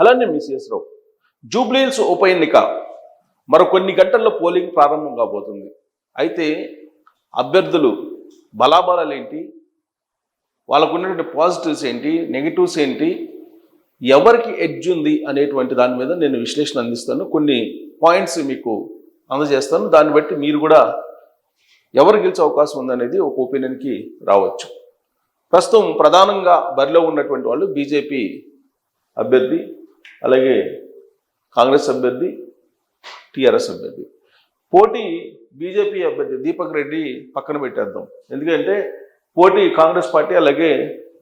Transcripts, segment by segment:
అలానే మిసిఎస్ రావు. జూబ్లీహిల్స్ ఉప ఎన్నిక మరికొన్ని గంటల్లో పోలింగ్ ప్రారంభం కాబోతుంది. అయితే అభ్యర్థులు బలాబలాలు ఏంటి, వాళ్ళకు ఉన్నటువంటి పాజిటివ్స్ ఏంటి, నెగిటివ్స్ ఏంటి, ఎవరికి ఎడ్జ్ ఉంది అనేటువంటి దాని మీద నేను విశ్లేషణ అందిస్తాను. కొన్ని పాయింట్స్ మీకు అందజేస్తాను. దాన్ని బట్టి మీరు కూడా ఎవరు గెలిచే అవకాశం ఉందనేది ఒక ఒపీనియన్కి రావచ్చు. ప్రస్తుతం ప్రధానంగా బరిలో ఉన్నటువంటి వాళ్ళు బీజేపీ అభ్యర్థి, అలాగే కాంగ్రెస్ అభ్యర్థి, టీఆర్ఎస్ అభ్యర్థి. పోటీ బీజేపీ అభ్యర్థి దీపక్ రెడ్డి పక్కన పెట్టేద్దాం. ఎందుకంటే పోటీ కాంగ్రెస్ పార్టీ అలాగే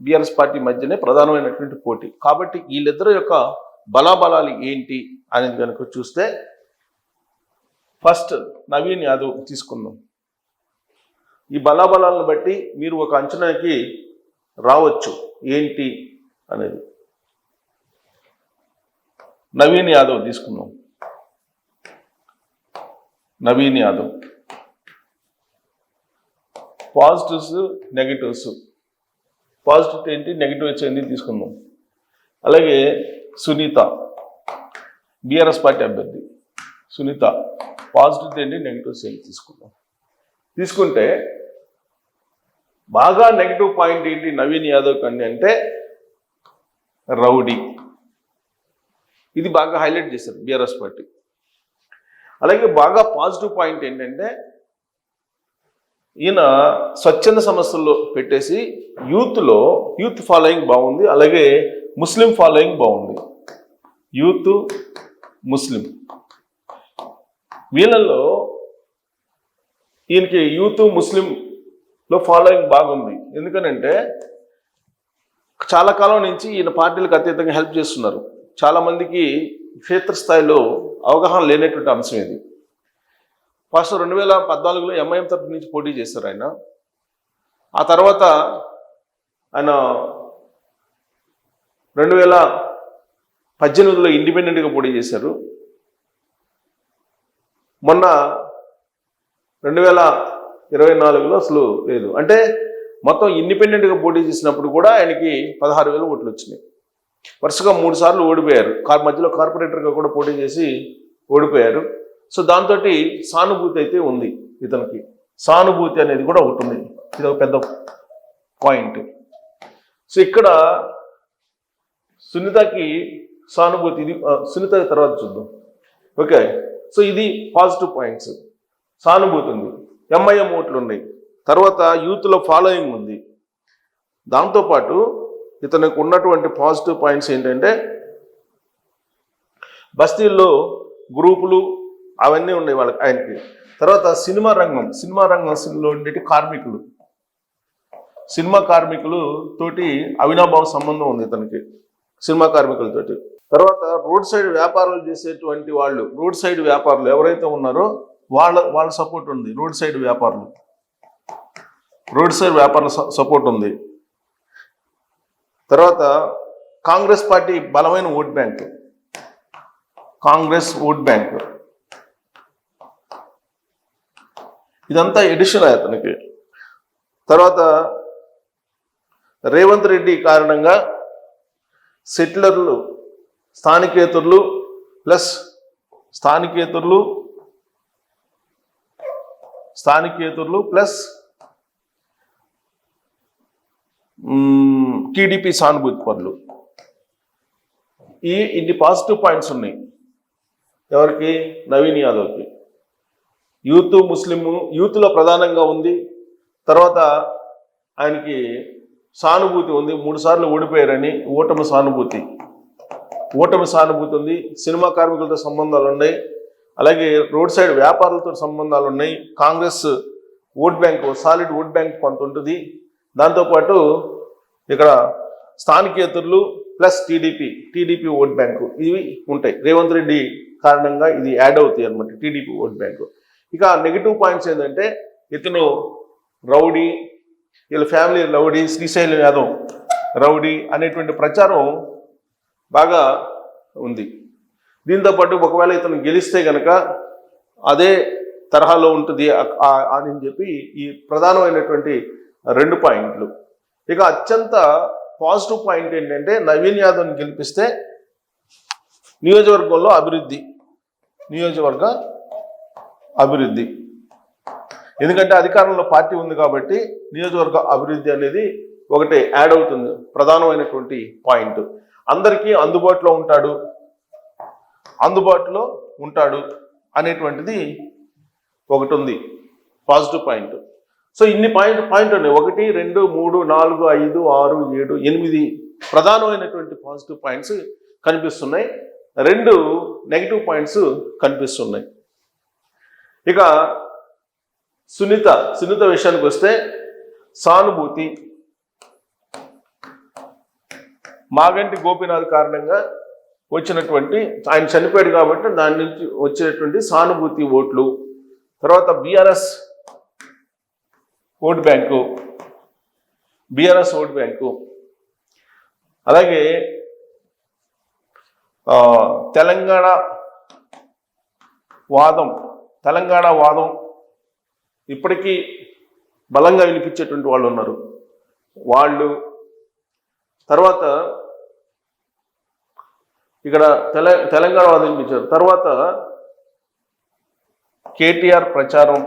బీఆర్ఎస్ పార్టీ మధ్యనే ప్రధానమైనటువంటి పోటీ. కాబట్టి వీళ్ళిద్దరి యొక్క బలాబలాలు ఏంటి అనేది కనుక చూస్తే, ఫస్ట్ నవీన్ యాదవ్ తీసుకుందాం. ఈ బలాబలాలను బట్టి మీరు ఒక అంచనాకి రావచ్చు ఏంటి అనేది. నవీన్ యాదవ్ తీసుకుందాం. Naveen Yadav positives negatives, positive ఏంటి నెగిటివ్స్ ఏంటి తీసుకుందాం. అలాగే సునీత బీఆర్ఎస్ పార్టీ అభ్యర్థి సునీత పాజిటివ్ ఏంటి నెగిటివ్స్ ఏంటి తీసుకుంటే బాగా నెగిటివ్ పాయింట్ ఏంటి నవీన్ యాదవ్ కండి అంటే రౌడీ. ఇది బాగా హైలైట్ చేశారు బీఆర్ఎస్ పార్టీ. అలాగే బాగా పాజిటివ్ పాయింట్ ఏంటంటే ఈయన స్వచ్ఛంద సంస్థల్లో పెట్టేసి యూత్ ఫాలోయింగ్ బాగుంది, అలాగే ముస్లిం ఫాలోయింగ్ బాగుంది. యూత్ ముస్లిం వీళ్ళల్లో ఈయనకి యూత్ ముస్లింలో ఫాలోయింగ్ బాగుంది. ఎందుకనంటే చాలా కాలం నుంచి ఈయన పార్టీలకు అతీతంగా హెల్ప్ చేస్తున్నారు. చాలామందికి క్షేత్రస్థాయిలో అవగాహన లేనటువంటి అంశం ఇది. ఫస్ట్ 2014లో ఎంఐఎం తరఫు నుంచి పోటీ చేశారు ఆయన. ఆ తర్వాత ఆయన 2018లో ఇండిపెండెంట్గా పోటీ చేశారు. మొన్న 2024లో అసలు లేదు. అంటే మొత్తం ఇండిపెండెంట్గా పోటీ చేసినప్పుడు కూడా ఆయనకి 16,000 ఓట్లు వచ్చినాయి. వరుసగా 3 సార్లు ఓడిపోయారు. మధ్యలో కార్పొరేటర్గా కూడా పోటీ చేసి ఓడిపోయారు. సో దాంతో సానుభూతి అయితే ఉంది ఇతనికి. సానుభూతి అనేది కూడా ఒకటి ఉంది. ఇది ఒక పెద్ద పాయింట్. సో ఇక్కడ సునీతకి సానుభూతి, ఇది సునీత తర్వాత చూద్దాం. ఓకే, సో ఇది పాజిటివ్ పాయింట్స్. సానుభూతి ఉంది, ఎంఐఎం ఓట్లు ఉన్నాయి, తర్వాత యూత్లో ఫాలోయింగ్ ఉంది. దాంతోపాటు ఇతనికి ఉన్నటువంటి పాజిటివ్ పాయింట్స్ ఏంటంటే బస్తీల్లో గ్రూపులు అవన్నీ ఉన్నాయి వాళ్ళకి, ఆయనకి. తర్వాత సినిమా రంగంలో ఉండే కార్మికులు, సినిమా కార్మికులు తోటి అవినాభావ సంబంధం ఉంది ఇతనికి, సినిమా కార్మికులతోటి. తర్వాత రోడ్ సైడ్ వ్యాపారాలు చేసేటువంటి వాళ్ళు, రోడ్ సైడ్ వ్యాపారులు ఎవరైతే ఉన్నారో వాళ్ళ సపోర్ట్ ఉంది. రోడ్ సైడ్ వ్యాపారుల సపోర్ట్ ఉంది. తర్వాత కాంగ్రెస్ పార్టీ బలమైన vote bank, Congress vote bank, ఇదంతా ఎడిషన్ అతనికి. తర్వాత రేవంత్ రెడ్డి కారణంగా సెటిలర్లు, స్థానికేతరులు ప్లస్ టీడీపీ సానుభూతి పనులు, ఇన్ని పాజిటివ్ పాయింట్స్ ఉన్నాయి ఎవరికి, నవీన్ యాదవ్కి. యూత్ ముస్లిము, యూత్లో ప్రధానంగా ఉంది. తర్వాత ఆయనకి సానుభూతి ఉంది, 3 సార్లు ఓడిపోయారని ఓటమి సానుభూతి ఉంది. సినిమా కార్మికులతో సంబంధాలు ఉన్నాయి, అలాగే రోడ్ సైడ్ వ్యాపారులతో సంబంధాలు ఉన్నాయి. Congress vote bank, solid vote bank కొంత ఉంటుంది. దాంతోపాటు ఇక్కడ స్థానికేతరులు ప్లస్ టీడీపీ ఓట్ బ్యాంకు ఇవి ఉంటాయి. రేవంత్ రెడ్డి కారణంగా ఇది యాడ్ అవుతాయి అన్నమాట, టీడీపీ ఓట్ బ్యాంకు. ఇక నెగిటివ్ పాయింట్స్ ఏంటంటే ఇతను రౌడీ, వీళ్ళ family rowdy, Srisailam Yadav rowdy అనేటువంటి ప్రచారం బాగా ఉంది. దీంతోపాటు ఒకవేళ ఇతను గెలిస్తే కనుక అదే తరహాలో ఉంటుంది అని చెప్పి ఈ ప్రధానమైనటువంటి 2 పాయింట్లు. ఇక అత్యంత పాజిటివ్ పాయింట్ ఏంటంటే నవీన్ యాదవ్ని గెలిపిస్తే నియోజకవర్గంలో అభివృద్ధి, నియోజకవర్గ అభివృద్ధి, ఎందుకంటే అధికారంలో పార్టీ ఉంది కాబట్టి నియోజకవర్గ అభివృద్ధి అనేది ఒకటి యాడ్ అవుతుంది, ప్రధానమైనటువంటి పాయింట్. అందరికీ అందుబాటులో ఉంటాడు అనేటువంటిది ఒకటి ఉంది, పాజిటివ్ పాయింట్. సో ఇన్ని పాయింట్ ఉన్నాయి, 1 2 3 4 5 6 7 8 ప్రధానమైనటువంటి పాజిటివ్ పాయింట్స్ కనిపిస్తున్నాయి, 2 నెగిటివ్ పాయింట్స్ కనిపిస్తున్నాయి. ఇక సునీత విషయానికి వస్తే సానుభూతి, మాగంటి గోపీనాథ్ కారణంగా వచ్చినటువంటి, ఆయన చనిపోయాడు కాబట్టి దాని నుంచి వచ్చినటువంటి సానుభూతి ఓట్లు, తర్వాత బీఆర్ఎస్ ఓటు బ్యాంకు, అలాగే తెలంగాణ వాదం ఇప్పటికీ బలంగా వినిపించేటువంటి వాళ్ళు ఉన్నారు, తర్వాత ఇక్కడ తెలంగాణ వాదం వినిపించారు. తర్వాత కేటీఆర్ ప్రచారం,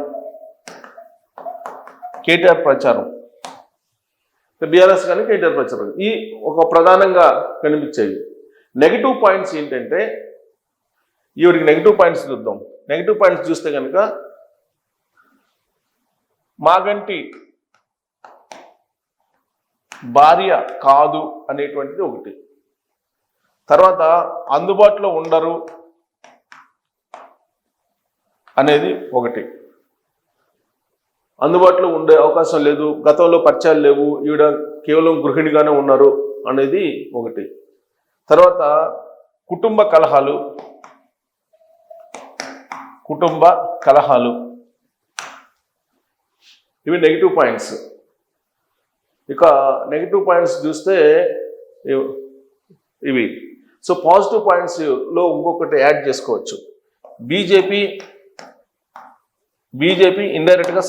బీఆర్ఎస్ కానీ కేటీఆర్ ప్రచారం, ఈ ఒక ప్రధానంగా కనిపించాయి. నెగిటివ్ పాయింట్స్ ఏంటంటే, ఈవిడికి నెగిటివ్ పాయింట్స్ చూద్దాం. నెగిటివ్ పాయింట్స్ చూస్తే కనుక మాగంటి భార్య కాదు అనేటువంటిది ఒకటి, తర్వాత అందుబాటులో ఉండరు అనేది ఒకటి, అందుబాటులో ఉండే అవకాశం లేదు, గతంలో పరిచయాలు లేవు, ఈవిడ కేవలం గృహిణిగానే ఉన్నారు అనేది ఒకటి, తర్వాత కుటుంబ కలహాలు ఇవి నెగిటివ్ పాయింట్స్. ఇక నెగిటివ్ పాయింట్స్ చూస్తే ఇవి. సో పాజిటివ్ పాయింట్స్లో ఇంకొకటి యాడ్ చేసుకోవచ్చు, బీజేపీ ఇండైరెక్ట్గా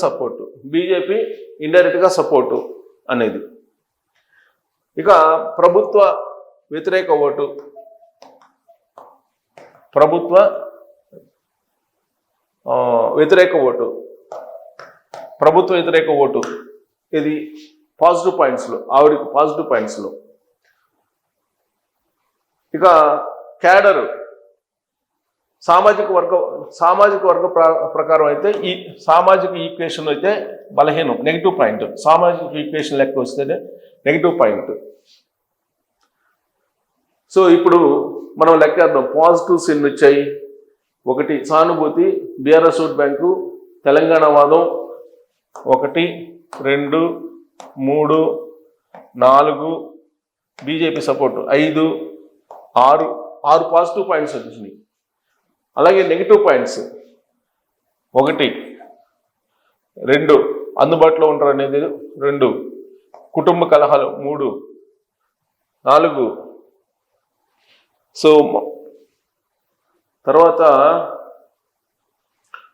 సపోర్టు అనేది. ఇక ప్రభుత్వ వ్యతిరేక ఓటు ఇది పాజిటివ్ పాయింట్స్లో, ఆవిడకి పాజిటివ్ పాయింట్స్లో. ఇక క్యాడర్ సామాజిక వర్గ ప్రకారం అయితే ఈ సామాజిక ఈక్వేషన్ అయితే బలహీనం, నెగిటివ్ పాయింట్. సామాజిక ఈక్వేషన్ లెక్క వస్తేనే నెగిటివ్ పాయింట్. సో ఇప్పుడు మనం లెక్కేద్దాం, పాజిటివ్స్ ఎన్ని వచ్చాయి? 1 సానుభూతి, బీఆర్ఎస్ ఓట్ బ్యాంకు, తెలంగాణ వాదం 1 2 3 4, బీజేపీ సపోర్ట్ 5 6 పాజిటివ్ పాయింట్స్ వచ్చినాయి. అలాగే నెగిటివ్ పాయింట్స్ 1 2 అందుబాటులో ఉంటారు అనేది 2, కుటుంబ కలహాలు 3 4. సో తర్వాత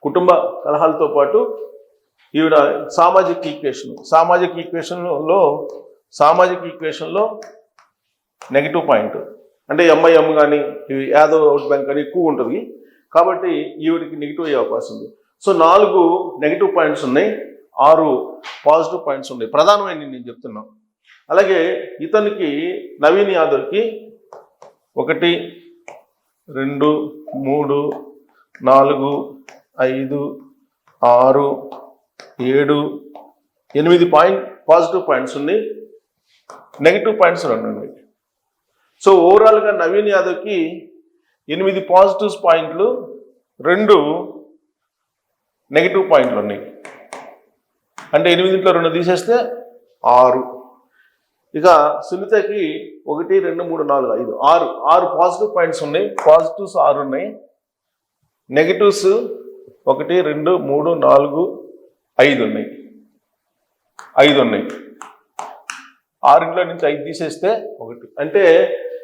కుటుంబ కలహాలతో పాటు ఈవిడ సామాజిక ఈక్వేషన్లో నెగిటివ్ పాయింట్ అంటే ఎంఐఎం కానీ యాదవ్ ఓట్ బ్యాంక్ కానీ ఎక్కువ ఉంటుంది కాబట్టి ఈవిడికి నెగిటివ్ అయ్యే అవకాశం ఉంది. సో 4 నెగిటివ్ పాయింట్స్ ఉన్నాయి, 6 పాజిటివ్ పాయింట్స్ ఉన్నాయి, ప్రధానమైన నేను చెప్తున్నా. అలాగే ఇతనికి నవీన్ యాదవ్కి 1 2 3 4 5 6 7 8 పాజిటివ్ పాయింట్స్ ఉన్నాయి, నెగిటివ్ పాయింట్స్ 2 ఉన్నాయి. సో ఓవరాల్గా నవీన్ యాదవ్కి 8 పాజిటివ్ పాయింట్లు, 2 నెగిటివ్ పాయింట్లు ఉన్నాయి. అంటే 8లో 2 తీసేస్తే 6. ఇక సునీతకి 1 2 3 4 5 6 పాజిటివ్ పాయింట్స్ ఉన్నాయి, పాజిటివ్స్ 6 ఉన్నాయి, నెగిటివ్స్ 1 2 3 4 5 ఉన్నాయి. 6 నుంచి 5 తీసేస్తే 1. అంటే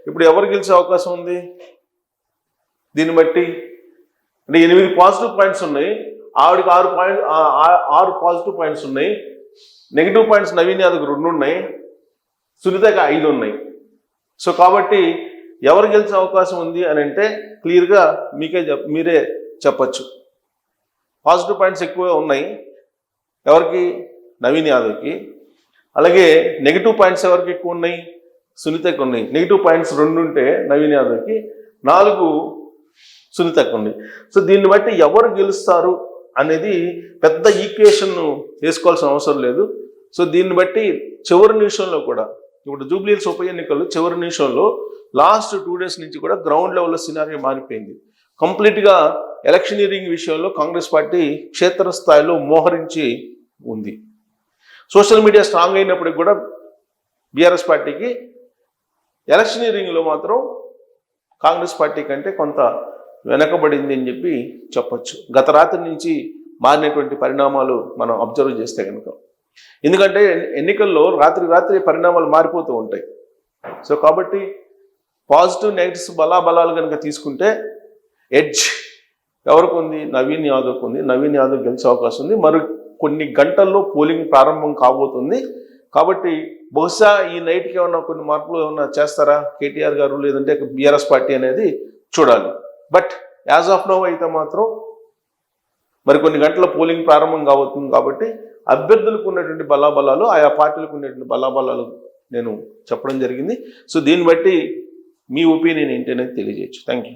ఇప్పుడు ఎవరు గెలిచే అవకాశం ఉంది దీన్ని బట్టి? అంటే 8 పాజిటివ్ పాయింట్స్ ఉన్నాయి, ఆవిడకి 6 పాజిటివ్ పాయింట్స్ ఉన్నాయి, నెగిటివ్ పాయింట్స్ నవీన్ యాదవ్కి 2 ఉన్నాయి, సునీతకి 5 ఉన్నాయి. సో కాబట్టి ఎవరు గెలిచే అవకాశం ఉంది అని అంటే క్లియర్గా మీరే చెప్పచ్చు. పాజిటివ్ పాయింట్స్ ఎక్కువ ఉన్నాయి ఎవరికి? నవీన్ యాదవ్కి. అలాగే నెగిటివ్ పాయింట్స్ ఎవరికి ఎక్కువ ఉన్నాయి? సునీతకు ఉన్నాయి. నెగిటివ్ పాయింట్స్ 2 ఉంటే నవీన్ యాదవ్కి, 4 సునీతకు ఉన్నాయి. సో దీన్ని బట్టి ఎవరు గెలుస్తారు అనేది పెద్ద ఈక్వేషన్ వేసుకోవాల్సిన అవసరం లేదు. సో దీన్ని బట్టి చివరి నిమిషంలో కూడా, ఇప్పుడు జూబ్లీ హిల్స్ ఉప ఎన్నికలు చివరి నిమిషంలో లాస్ట్ 2 days నుంచి కూడా గ్రౌండ్ లెవెల్లో సినారియో మారిపోయింది. కంప్లీట్గా ఎలక్షనీరింగ్ విషయంలో కాంగ్రెస్ పార్టీ క్షేత్రస్థాయిలో మోహరించి ఉంది. సోషల్ మీడియా స్ట్రాంగ్ అయినప్పటికి కూడా బీఆర్ఎస్ పార్టీకి ఎలక్షనీరింగ్లో మాత్రం కాంగ్రెస్ పార్టీ కంటే కొంత వెనకబడింది అని చెప్పి చెప్పచ్చు. గత రాత్రి నుంచి మారినటువంటి పరిణామాలు మనం అబ్జర్వ్ చేస్తే కనుక. ఎందుకంటే ఎన్నికల్లో రాత్రి పరిణామాలు మారిపోతూ ఉంటాయి. సో కాబట్టి పాజిటివ్ నెగిటివ్స్ బలాబలాలు కనుక తీసుకుంటే ఎడ్జ్ ఎవరికి ఉంది? నవీన్ యాదవ్కి ఉంది. నవీన్ యాదవ్ గెలిచే అవకాశం ఉంది. మరి కొన్ని గంటల్లో పోలింగ్ ప్రారంభం కాబోతుంది. కాబట్టి బహుశా ఈ నైట్కి ఏమన్నా కొన్ని మార్పులు ఏమన్నా చేస్తారా కేటీఆర్ గారు, లేదంటే బీఆర్ఎస్ పార్టీ అనేది చూడాలి. బట్ యాజ్ ఆఫ్ నౌ అయితే మాత్రం మరి కొన్ని గంటల పోలింగ్ ప్రారంభం కాబోతుంది. కాబట్టి అభ్యర్థులకు ఉన్నటువంటి బలాబలాలు, ఆయా పార్టీలకు ఉన్నటువంటి బలాబలాలు నేను చెప్పడం జరిగింది. సో దీన్ని బట్టి మీ ఒపీనియన్ ఏంటి అనేది తెలియజేయచ్చు. Thank you.